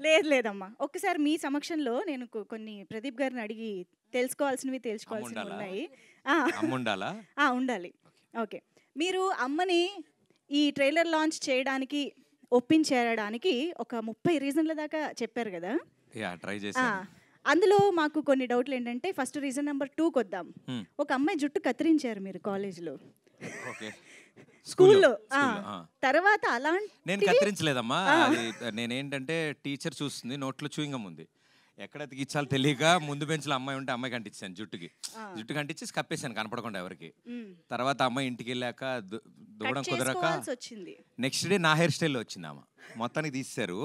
లేదు లేదమ్మా, ఒక్కసారి మీ సమక్షంలో నేను కొన్ని ప్రదీప్ గారిని అడిగి తెలుసుకోవాల్సినవి ఉన్నాయి. ఉండాలి. ఓకే, మీరు అమ్మని ఈ ట్రైలర్ లాంచ్ చేయడానికి ఒప్పించేయడానికి ఒక 30 రీజన్ల దాకా చెప్పారు కదా. అందులో మాకు కొన్ని డౌట్లు ఏంటంటే, ఫస్ట్ రీజన్ నెంబర్ 2కి వద్దాం. ఒక అమ్మాయి జుట్టు కత్తిరించారు మీరు కాలేజీలో, స్కూల్లో. తర్వాత అలాంటి నేను కత్తిరించలేదమ్మా. నేనేంటంటే టీచర్ చూస్తుంది, నోట్లో చూయింగం ఉంది, ఎక్కడ ఎతికిచ్చాలో తెలియక ముందు బెంచ్లో అమ్మాయి ఉంటే అమ్మాయి కంటించాను, జుట్టు కంటించి కప్పేసాను కనపడకుండా ఎవరికి. తర్వాత అమ్మాయి ఇంటికి వెళ్ళాక దూడం కుదరక నెక్స్ట్ డే నా హెయిర్ స్టైల్లో వచ్చింది అమ్మ, మొత్తానికి తీశారు.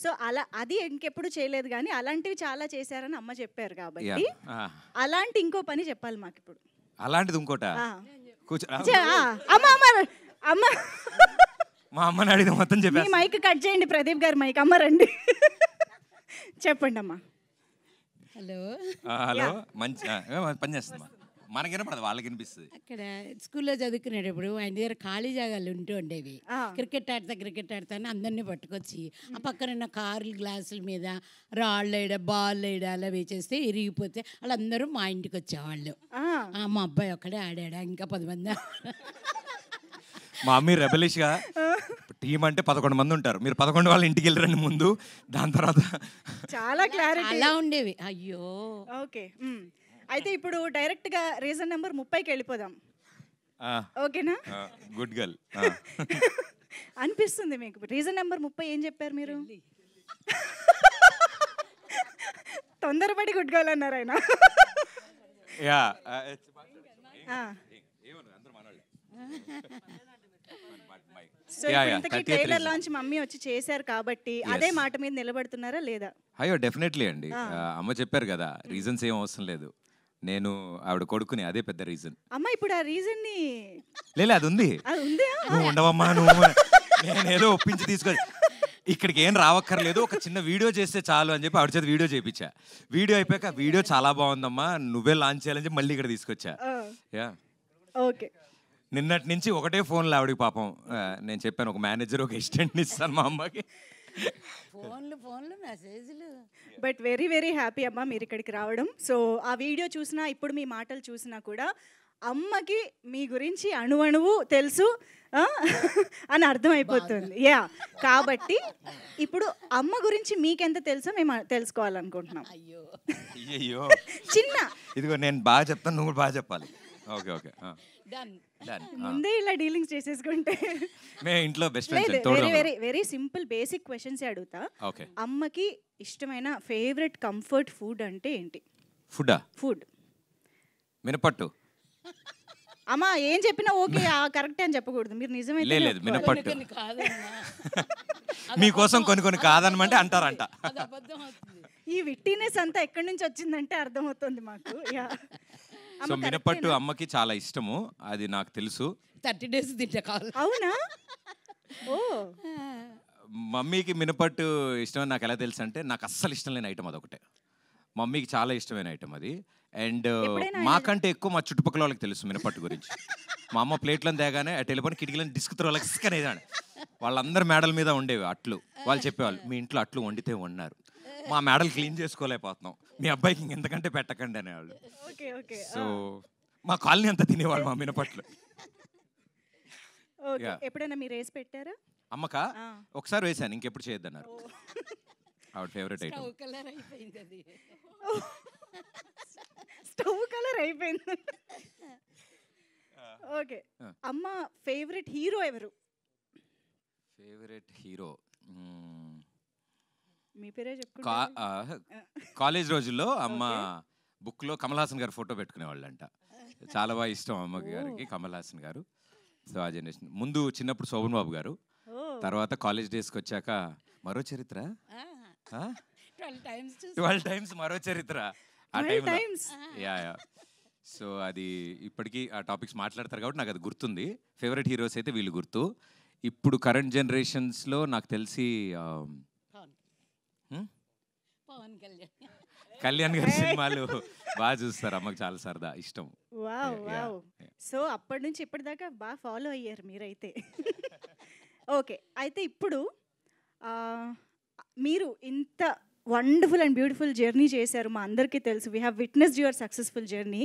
సో అలా అది ఇంకెప్పుడు చేయలేదు, కానీ అలాంటివి చాలా చేశారని అమ్మ చెప్పారు కాబట్టి అలాంటి ఇంకో పని చెప్పాలి మాకు ఇప్పుడు. అలాంటిది ఇంకోట మా అమ్మని అడిగితే మొత్తం చెప్పి మైక్ కట్ చేయండి ప్రదీప్ గారు, మైక్ అమ్మ రండి చెప్పండి అమ్మా. హలో మంచి పని చేస్తుందమ్మా, మనకి వినపడదు వాళ్ళకి వినిపిస్తుంది. అక్కడ స్కూల్లో చదువుకునేటప్పుడు ఆయన దగ్గర ఖాళీ జాగాలు ఉంటూ ఉండేవి. క్రికెట్ ఆడతా అని అందరినీ పట్టుకొచ్చి ఆ పక్కన కార్లు గ్లాసుల మీద రాళ్ళు వేయడా బాల్ వేయడా అలా వేచేస్తే ఇరిగిపోతే వాళ్ళందరూ మా ఇంటికి వచ్చేవాళ్ళు. మా అబ్బాయి ఒక్కడే ఆడాడా, ఇంకా 10 మంది. మా మమ్మీ రెబలిష్గా టీం అంటే 11 మంది ఉంటారు, మీరు 11 వాళ్ళ ఇంటికి వెళ్ళరండి ముందు, దాని తర్వాత చాలా క్లారిటీ అలా ఉండేవి. అయ్యో ఓకే, అయితే ఇప్పుడు డైరెక్ట్ గా రీజన్ నెంబర్ 30కి వెళ్ళిపోదాం. ఓకేనా? గుడ్ గర్ల్ అనిపిస్తుంది మీకు. రీజన్ నెంబర్ 30 ఏం చెప్పారు మీరు? తొందరపడి గుడ్ గర్ల్ అన్నారు ఆయన. సో ట్రైలర్ లాంచ్ మమ్మీ వచ్చి చేశారు కాబట్టి అదే మాట మీద నిలబడుతున్నారా లేదా? అయ్యో డెఫినెట్లీ అండి. అమ్మ చెప్పారు కదా, రీజన్స్ ఏం అవసరం లేదు, నేను ఆవిడ కొడుకుని, అదే పెద్ద రీజన్. అమ్మ ఇప్పుడు ఆ రీజన్ ని లేదు, అది ఉంది. నువ్వు ఉండవమ్మా, నువ్వు నేనేదో ఒప్పించి తీసుకొని ఇక్కడికి ఏం రావక్కర్లేదు, ఒక చిన్న వీడియో చేస్తే చాలు అని చెప్పి ఆవిడ చేత వీడియో చేయించా. వీడియో అయిపోయాక వీడియో చాలా బాగుందమ్మా, నువ్వే లాంచ్ చేయాలని చెప్పి మళ్ళీ ఇక్కడ తీసుకొచ్చా. ఓకే, నిన్నటి నుంచి ఒకటే ఫోన్లో ఆవిడకి పాపం నేను చెప్పాను, ఒక మేనేజర్ ఒక అసిస్టెంట్ని ఇస్తాను మా అమ్మకి. ఫోన్లు మెసేజ్లు. బట్ వెరీ వెరీ హ్యాపీ అమ్మ మీరు ఇక్కడికి రావడం. సో ఆ వీడియో చూసినా ఇప్పుడు మీ మాటలు చూసినా కూడా అమ్మకి మీ గురించి అణువణువు తెలుసు అని అర్థమైపోతుంది. కాబట్టి ఇప్పుడు అమ్మ గురించి మీకెంత తెలుసో మేము తెలుసుకోవాలనుకుంటున్నాం. అయ్యో చిన్న ఇదిగో నేను బాగా చెప్తాను, నువ్వు బాగా చెప్పాలి. ఓకే ఓకే, ముందే ఇలా డీలింగ్స్ చేసేసుకుంటే ఇంట్లో best very very very simple basic questions అడుగుతా. అమ్మకి ఇష్టమైన ఫేవరెట్ కంఫర్ట్ ఫుడ్ అంటే ఏంటి? ఫుడ్ మినపట్టు. అమ్మా ఏం చెప్పినా ఓకే కరెక్ట్ అని చెప్పకూడదు, మీరు నిజమే. లేదు మినపట్టు మీకోసం కొన్ని కాదనమంటే అంటారంట. ఈ విట్టినెస్ అంతా ఎక్కడి నుంచి వచ్చిందంటే అర్థమవుతుంది మాకు. సో మినపట్టు అమ్మకి చాలా ఇష్టము, అది నాకు తెలుసు. 30 days తింటా కావాలి. అవునా? ఓ మమ్మీకి మినపట్టు ఇష్టం నాకు ఎలా తెలుసు అంటే, నాకు అస్సలు ఇష్టం లేని ఐటమ్ అదొకటే, మమ్మీకి చాలా ఇష్టమైన ఐటమ్ అది. అండ్ మాకంటే ఎక్కువ మా చుట్టుపక్కల వాళ్ళకి తెలుసు మినపట్టు గురించి. మా అమ్మ ప్లేట్లను తేగానే ఆ టెలిఫోన్ కిటికీలను డిస్క్ త్రోలకి ఇసుకనేదాన్ని. వాళ్ళందరూ మేడల మీద ఉండేవి అట్లు. వాళ్ళు చెప్పేవాళ్ళు, మీ ఇంట్లో అట్లు వండితే వండారు, మా మేడలు క్లీన్ చేసుకోలేకపోతున్నాం, మీ అబ్బాయికి ఇంకెంతకంటే పెట్టకండి అనేవాళ్ళు. సో మా కాలనీ అంతా తినేవాళ్ళు మా మినపట్లు. ఎప్పుడైనా మీరు వేసి పెట్టారా అమ్మకా? ఒకసారి వేసాను, ఇంకెప్పుడు చేయొద్దన్నారు. ఆవిడ ఫేవరెట్ ఐటమ్. స్టవ్ కలర్ అయిపోయింది. ఓకే, అమ్మ ఫేవరెట్ హీరో ఎవరు? ఫేవరెట్ హీరో మీ పేరే చెప్పుకుంటా. కాలేజ్ రోజుల్లో అమ్మ బుక్లో కమల్ హాసన్ గారు ఫోటో పెట్టుకునేవాళ్ళంట. చాలా బాగా ఇష్టం అమ్మకి గారికి కమల్ హాసన్ గారు. సో ఆ జనరేషన్ ముందు చిన్నప్పుడు శోభన్ బాబు గారు, తర్వాత కాలేజ్ డేస్కి వచ్చాక మరో చరిత్ర, 12 times మరో చరిత్ర ఆ టైంలో. సో అది ఇప్పటికీ ఆ టాపిక్స్ మాట్లాడతారు కాబట్టి నాకు అది గుర్తుంది. ఫేవరెట్ హీరోస్ అయితే వీళ్ళు గుర్తు. ఇప్పుడు కరెంట్ జనరేషన్స్లో నాకు తెలిసి కళ్యాణ్ గారి సినిమాలు బాగా చూస్తారు, అమ్మకి చాలా సరదా ఇష్టం. సో అప్పటి నుంచి ఇప్పటిదాకా బాగా ఫాలో అయ్యారు మీరైతే. ఓకే, అయితే ఇప్పుడు మీరు ఇంత వండర్ఫుల్ అండ్ బ్యూటిఫుల్ జర్నీ చేశారు, మా అందరికీ తెలుసు. We have witnessed your successful journey.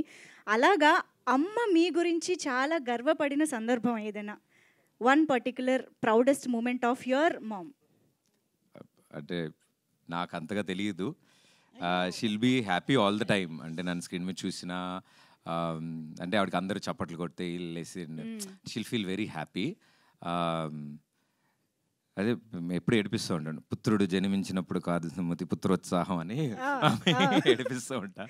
అలాగా అమ్మ మీ గురించి చాలా గర్వపడిన సందర్భం ఏదైనా, one particular proudest moment of your mom? అంటే నాకు అంతగా తెలియదు. She'll be happy all the time. అంటే నన్ను స్క్రీన్ మీద చూసినా అంటే ఆవిడకి అందరూ చప్పట్లు కొడితే షిల్ ఫీల్ వెరీ హ్యాపీ. అదే ఎప్పుడు ఏడిపిస్తూ ఉంటాను, పుత్రుడు జన్మించినప్పుడు కాదు సుమతి పుత్రోత్సాహం అని ఏడిపిస్తూ ఉంటా.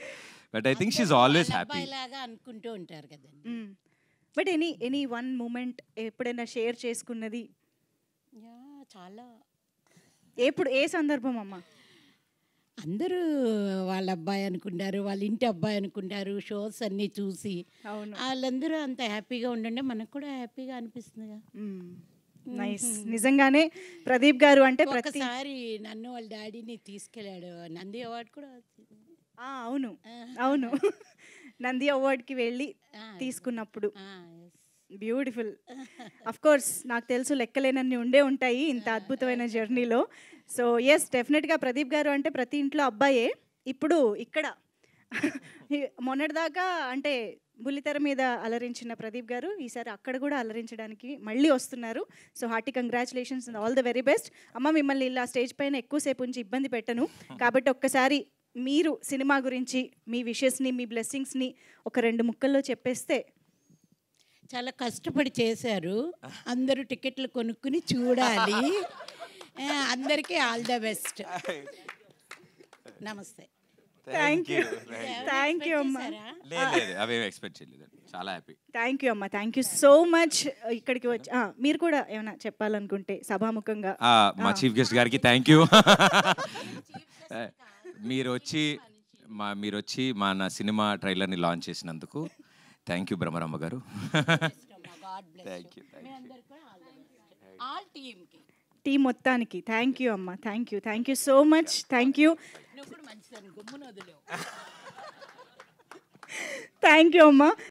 But I think she's always happy లాగా అనుకుంటూ ఉంటారు కదండి. బట్ ఎనీ వన్ మూమెంట్ ఎప్పుడైనా షేర్ చేసుకున్నది? చాలా. ఎప్పుడు, ఏ సందర్భం అమ్మా? అందరూ వాళ్ళ అబ్బాయి అనుకుంటారు, వాళ్ళ ఇంటి అబ్బాయి అనుకుంటారు, షోస్ అన్నీ చూసి. వాళ్ళందరూ అంత హ్యాపీగా ఉండండి, మనకు కూడా హ్యాపీగా అనిపిస్తుందిగా. నైస్. నిజంగానే ప్రదీప్ గారు అంటే ఒకసారి నన్ను వాళ్ళ డాడీని తీసుకెళ్ళాడు, నంది అవార్డు కూడా వచ్చింది. అవును అవును, నంది అవార్డ్కి వెళ్ళి తీసుకున్నప్పుడు. బ్యూటిఫుల్. అఫ్ కోర్స్ నాకు తెలుసు లెక్కలేనన్ని ఉండే ఉంటాయి ఇంత అద్భుతమైన జర్నీలో. సో ఎస్, డెఫినెట్గా ప్రదీప్ గారు అంటే ప్రతి ఇంట్లో అబ్బాయే. ఇప్పుడు ఇక్కడ మొన్నటిదాకా అంటే బుల్లితెర మీద అలరించిన ప్రదీప్ గారు ఈసారి అక్కడ కూడా అలరించడానికి మళ్ళీ వస్తున్నారు. So hearty congratulations and all the very best. అమ్మ, మిమ్మల్ని ఇలా స్టేజ్ పైన ఎక్కువసేపు ఉంచి ఇబ్బంది పెట్టను కాబట్టి ఒక్కసారి మీరు సినిమా గురించి మీ విషెస్ని, మీ బ్లెస్సింగ్స్ని ఒక 2 ముక్కల్లో చెప్పేస్తే. చాలా కష్టపడి చేశారు, అందరూ టికెట్లు కొనుక్కుని చూడాలి. అందరికీ ఆల్ ద బెస్ట్. నమస్తే. థ్యాంక్ యూ అమ్మా. అవేమి ఎక్స్పెక్ట్ చేయలేదు, చాలా హ్యాపీ. థ్యాంక్ యూ అమ్మా, థ్యాంక్ యూ సో మచ్. ఇక్కడికి వచ్చి మీరు కూడా ఏమైనా చెప్పాలనుకుంటే సభాముఖంగా. మా చీఫ్ గెస్ట్ గారికి థ్యాంక్ యూ. మీరు వచ్చి నా సినిమా ట్రైలర్ని లాంచ్ చేసినందుకు థ్యాంక్ యూ బ్రహ్మరమ్మ గారు. టీం మొత్తానికి థ్యాంక్ యూ అమ్మా, thank you so much. Thank you అమ్మా.